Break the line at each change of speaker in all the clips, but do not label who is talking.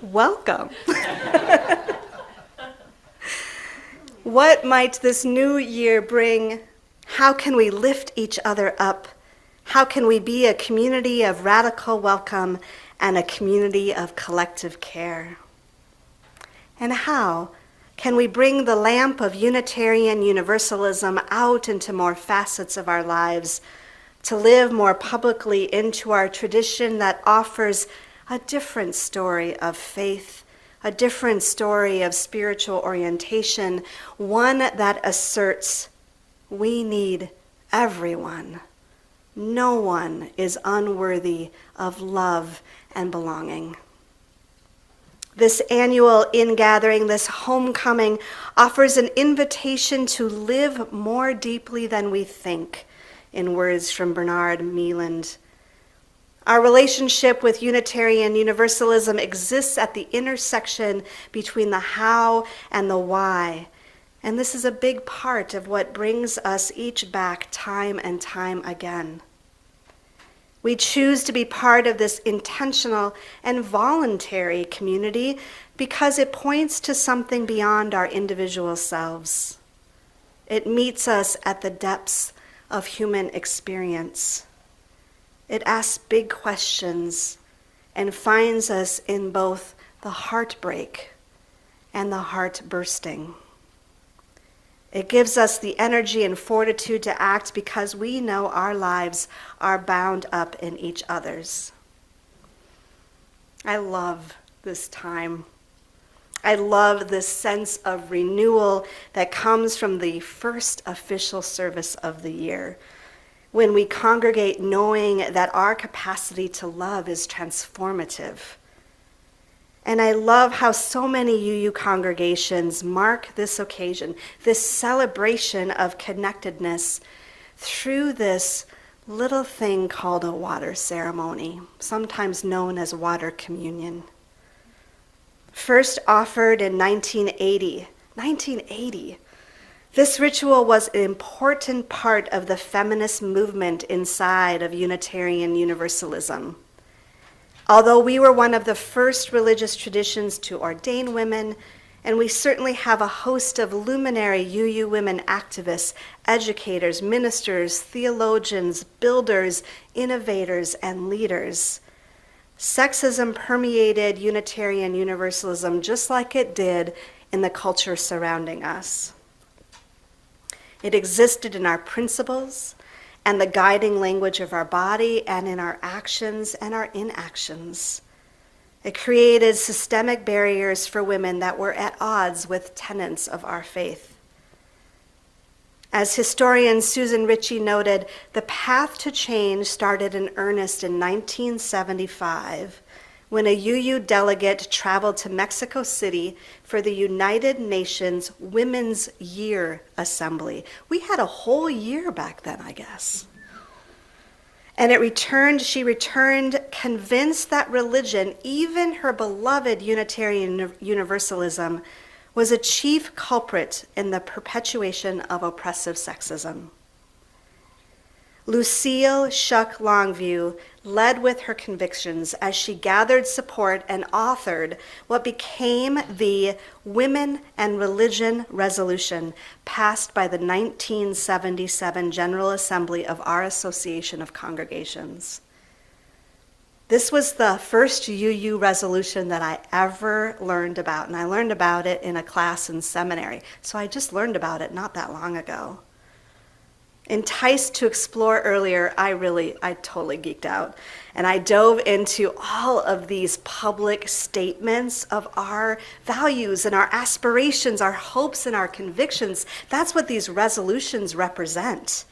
Welcome. What might this new year bring? How can we lift each other up? How can we be a community of radical welcome and a community of collective care? And how can we bring the lamp of Unitarian Universalism out into more facets of our lives to live more publicly into our tradition that offers a different story of faith, a different story of spiritual orientation, one that asserts we need everyone. No one is unworthy of love and belonging. This annual ingathering, this homecoming, offers an invitation to live more deeply than we think, in words from Bernard Mealand. Our relationship with Unitarian Universalism exists at the intersection between the how and the why. And this is a big part of what brings us each back time and time again. We choose to be part of this intentional and voluntary community because it points to something beyond our individual selves. It meets us at the depths of human experience. It asks big questions and finds us in both the heartbreak and the heart bursting. It gives us the energy and fortitude to act because we know our lives are bound up in each other's. I love this time. I love this sense of renewal that comes from the first official service of the year, when we congregate knowing that our capacity to love is transformative. And I love how so many UU congregations mark this occasion, this celebration of connectedness, through this little thing called a water ceremony, sometimes known as water communion. First offered in 1980, this ritual was an important part of the feminist movement inside of Unitarian Universalism. Although we were one of the first religious traditions to ordain women, and we certainly have a host of luminary UU women activists, educators, ministers, theologians, builders, innovators, and leaders, sexism permeated Unitarian Universalism just like it did in the culture surrounding us. It existed in our principles and the guiding language of our body and in our actions and our inactions. It created systemic barriers for women that were at odds with tenets of our faith. As historian Susan Ritchie noted, the path to change started in earnest in 1975 when a UU delegate traveled to Mexico City for the United Nations Women's Year Assembly. We had a whole year back then, I guess. And she returned convinced that religion, even her beloved Unitarian Universalism, was a chief culprit in the perpetuation of oppressive sexism. Lucille Shuck Longview led with her convictions as she gathered support and authored what became the Women and Religion Resolution, passed by the 1977 General Assembly of our Association of Congregations. This was the first UU resolution that I ever learned about, and I learned about it in a class in seminary, so I just learned about it not that long ago. Enticed to explore earlier, I totally geeked out. And I dove into all of these public statements of our values and our aspirations, our hopes and our convictions. That's what these resolutions represent.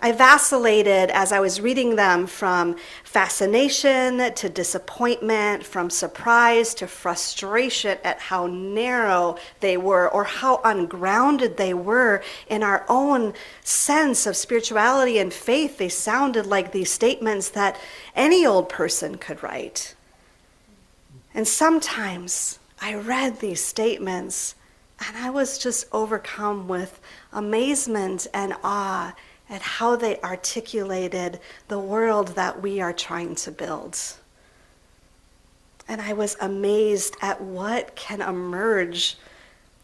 I vacillated as I was reading them from fascination to disappointment, from surprise to frustration at how narrow they were or how ungrounded they were in our own sense of spirituality and faith. They sounded like these statements that any old person could write. And sometimes I read these statements and I was just overcome with amazement and awe at how they articulated the world that we are trying to build. And I was amazed at what can emerge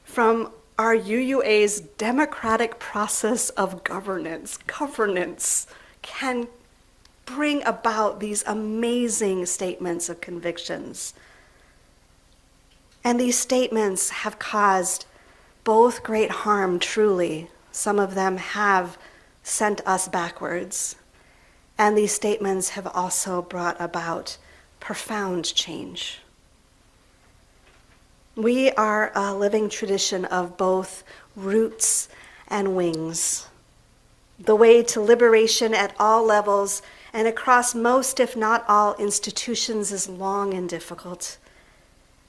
from our UUA's democratic process of governance. Governance can bring about these amazing statements of convictions. And these statements have caused both great harm, truly. Some of them have sent us backwards. And these statements have also brought about profound change. We are a living tradition of both roots and wings. The way to liberation at all levels and across most, if not all, institutions is long and difficult.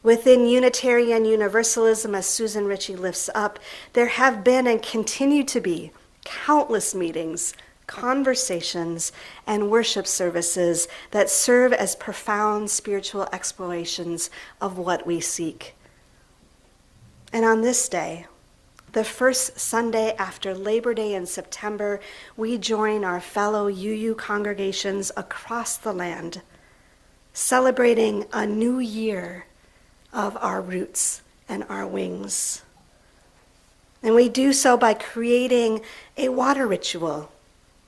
Within Unitarian Universalism, as Susan Ritchie lifts up, there have been and continue to be countless meetings, conversations, and worship services that serve as profound spiritual explorations of what we seek. And on this day, the first Sunday after Labor Day in September, we join our fellow UU congregations across the land, celebrating a new year of our roots and our wings. And we do so by creating a water ritual,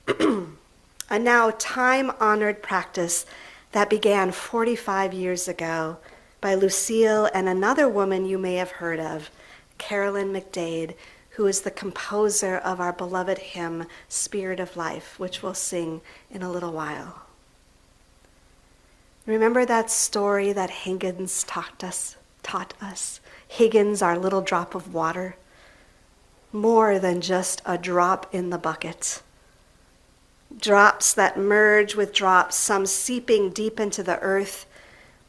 a now time-honored practice that began 45 years ago by Lucille and another woman you may have heard of, Carolyn McDade, who is the composer of our beloved hymn, Spirit of Life, which we'll sing in a little while. Remember that story that Higgins taught us? Higgins, our little drop of water? More than just a drop in the bucket. Drops that merge with drops, some seeping deep into the earth,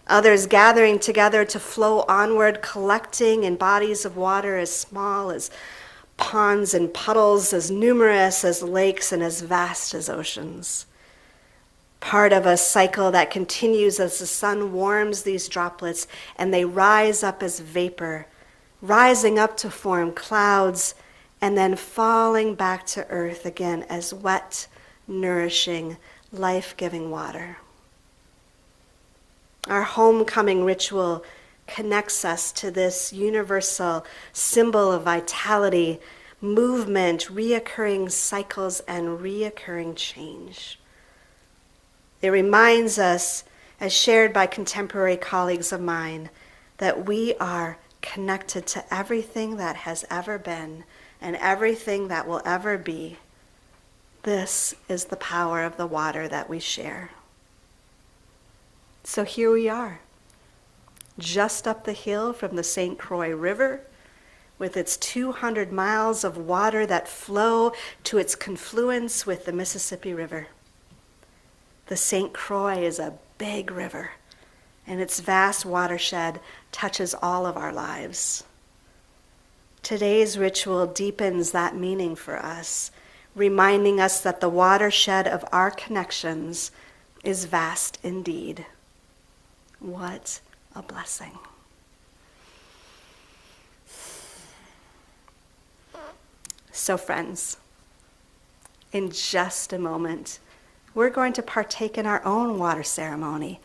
others gathering together to flow onward, collecting in bodies of water as small as ponds and puddles, as numerous as lakes and as vast as oceans. Part of a cycle that continues as the sun warms these droplets and they rise up as vapor, rising up to form clouds and then falling back to earth again as wet, nourishing, life-giving water. Our homecoming ritual connects us to this universal symbol of vitality, movement, reoccurring cycles, and reoccurring change. It reminds us, as shared by contemporary colleagues of mine, that we are connected to everything that has ever been and everything that will ever be. This is the power of the water that we share. So here we are, just up the hill from the St. Croix River, with its 200 miles of water that flow to its confluence with the Mississippi River. The St. Croix is a big river, and its vast watershed touches all of our lives. Today's ritual deepens that meaning for us, reminding us that the watershed of our connections is vast indeed. What a blessing. So friends, in just a moment, we're going to partake in our own water ceremony.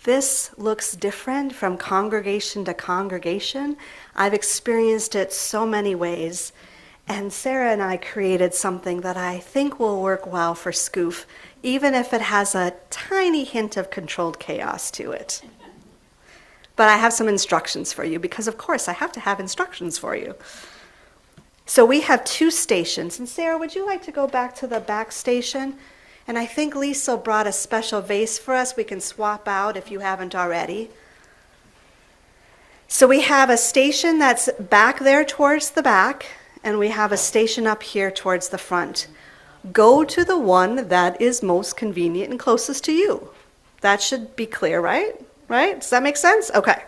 This looks different from congregation to congregation. I've experienced it so many ways. And Sarah and I created something that I think will work well for Scoof, even if it has a tiny hint of controlled chaos to it. But I have some instructions for you, because of course I have to have instructions for you. So we have 2 stations. And Sarah, would you like to go back to the back station? And I think Lisa brought a special vase for us we can swap out if you haven't already. So we have a station that's back there towards the back, and we have a station up here towards the front. Go to the one that is most convenient and closest to you. That should be clear, right? Right? Does that make sense? Okay.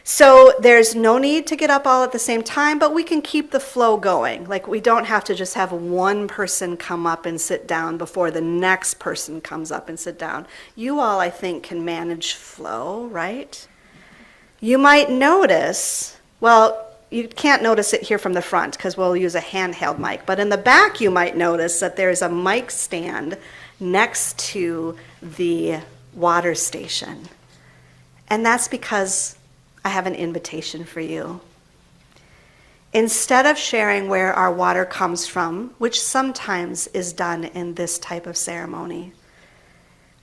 So there's no need to get up all at the same time, but we can keep the flow going. Like, we don't have to just have one person come up and sit down before the next person comes up and sit down. You all, I think, can manage flow, right? You might notice, well, you can't notice it here from the front because we'll use a handheld mic, but in the back you might notice that there's a mic stand next to the water station. And that's because I have an invitation for you. Instead of sharing where our water comes from, which sometimes is done in this type of ceremony,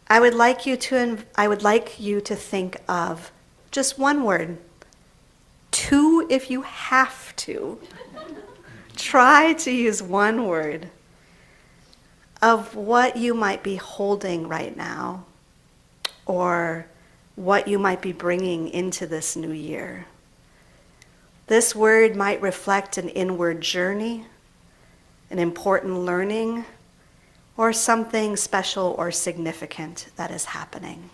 I would like you to think of just one word, two if you have to. Try to use one word of what you might be holding right now, or what you might be bringing into this new year. This word might reflect an inward journey, an important learning, or something special or significant that is happening.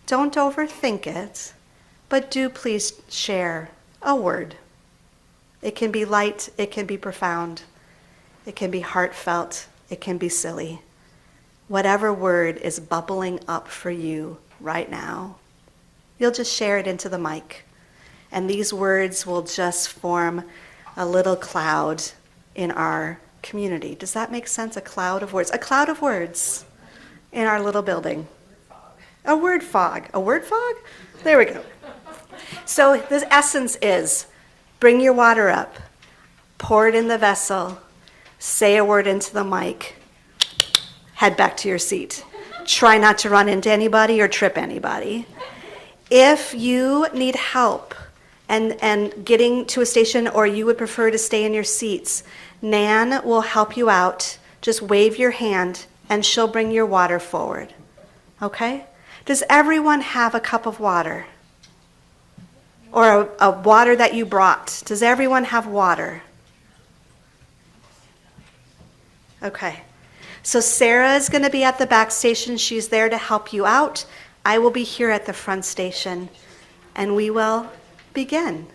Don't overthink it, but do please share a word. It can be light, it can be profound, it can be heartfelt, it can be silly. Whatever word is bubbling up for you right now, you'll just share it into the mic. And these words will just form a little cloud in our community. Does that make sense? A cloud of words. A cloud of words in our little building. A word fog. A word fog? There we go. So the essence is, bring your water up, pour it in the vessel, say a word into the mic, head back to your seat. Try not to run into anybody or trip anybody. If you need help and getting to a station, or you would prefer to stay in your seats, Nan will help you out. Just wave your hand and she'll bring your water forward. Okay? Does everyone have a cup of water? Or a water that you brought? Does everyone have water? Okay. So Sarah is going to be at the back station. She's there to help you out. I will be here at the front station, and we will begin.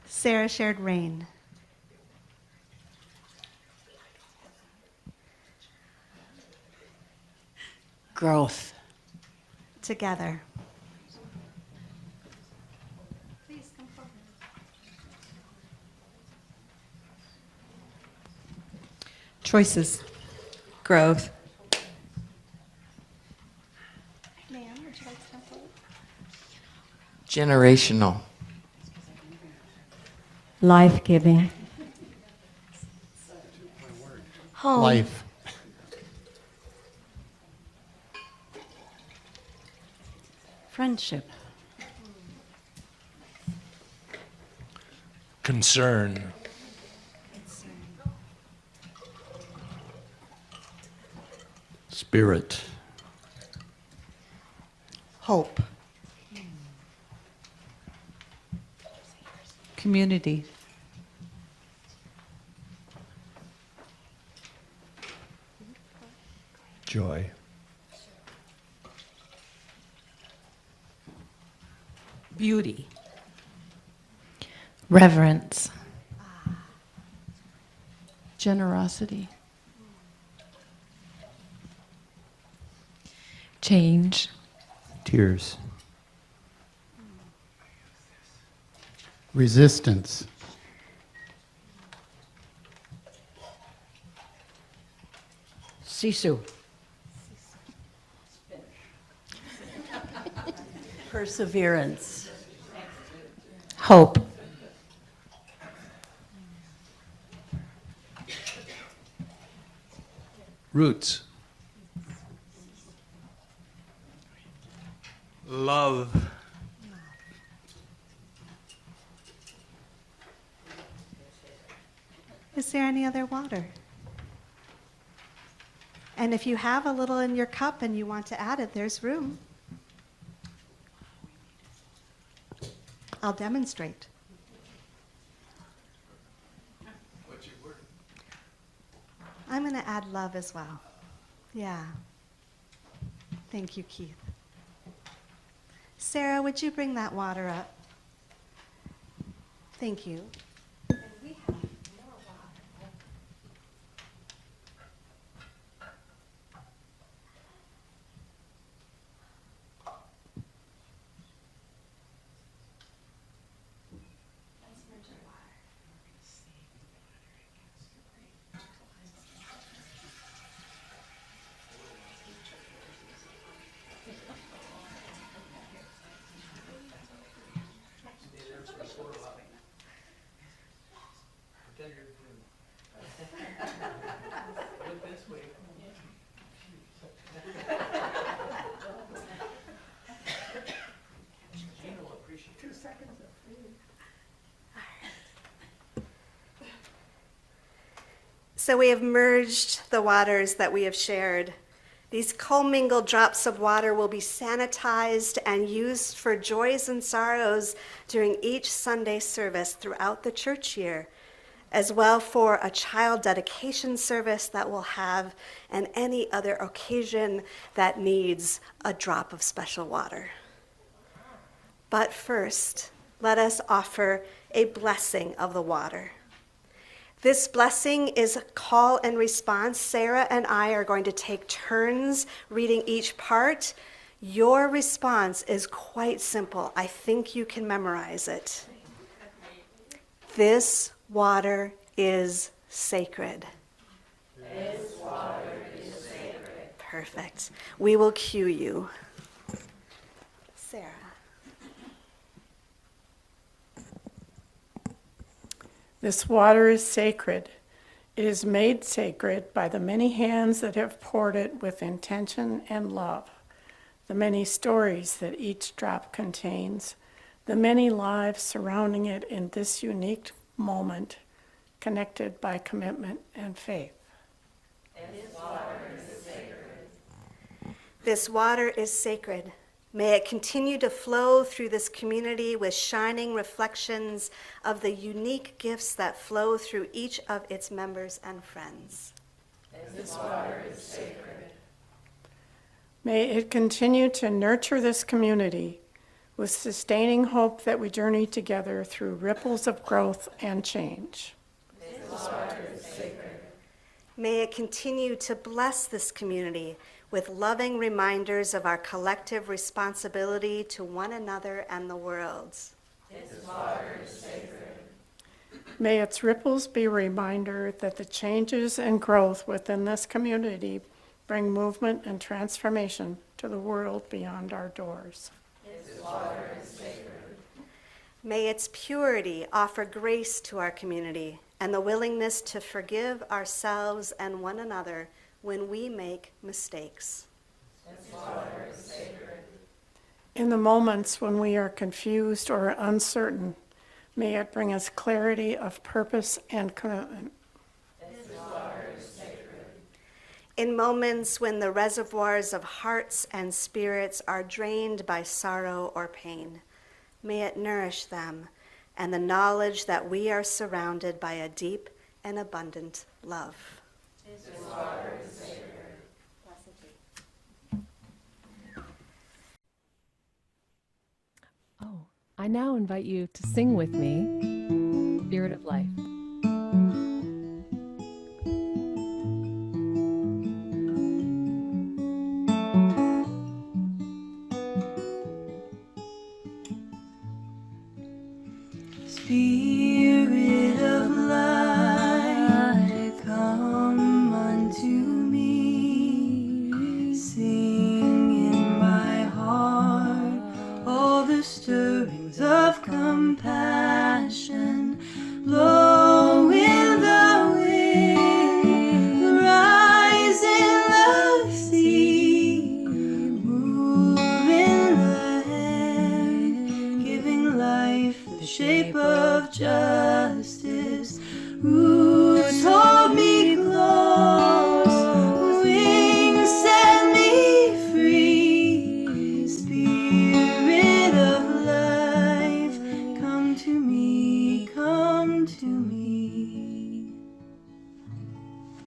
Sarah shared rain.
Growth.
Together. Please come forward.
Choices. Growth.
Nan, would you like to come forward?
Generational.
Life-giving.
Home.
Life.
Friendship.
Concern. Spirit.
Hope.
Community.
Joy.
Beauty.
Reverence. Generosity. Change.
Tears.
Resistance.
Sisu. Perseverance.
Hope.
Roots.
Love.
Is there any other water? And if you have a little in your cup and you want to add it, there's room. I'll demonstrate.
What's your word?
I'm going to add love as well. Yeah. Thank you, Keith. Sarah, would you bring that water up? Thank you. And we have more water. So we have merged the waters that we have shared. These commingled drops of water will be sanitized and used for joys and sorrows during each Sunday service throughout the church year, as well for a child dedication service that we'll have and any other occasion that needs a drop of special water. But first, let us offer a blessing of the water. This blessing is a call and response. Sarah and I are going to take turns reading each part. Your response is quite simple. I think you can memorize it. This water is sacred. This water is sacred. Perfect. We will cue you. Sarah.
This water is sacred. It is made sacred by the many hands that have poured it with intention and love, the many stories that each drop contains, the many lives surrounding it in this unique moment, connected by commitment and faith.
This water is sacred. May it continue to flow through this community with shining reflections of the unique gifts that flow through each of its members and friends. This water is sacred.
May it continue to nurture this community with sustaining hope that we journey together through ripples of growth and change.
May it continue to bless this community with loving reminders of our collective responsibility to one another and the world.
May its ripples be a reminder that the changes and growth within this community bring movement and transformation to the world beyond our doors.
May its purity offer grace to our community and the willingness to forgive ourselves and one another when we make mistakes.
In the moments when we are confused or uncertain, may it bring us clarity of purpose and commitment.
In moments when the reservoirs of hearts and spirits are drained by sorrow or pain, may it nourish them and the knowledge that we are surrounded by a deep and abundant love.
Oh, I now invite you to sing with me, Spirit of Life.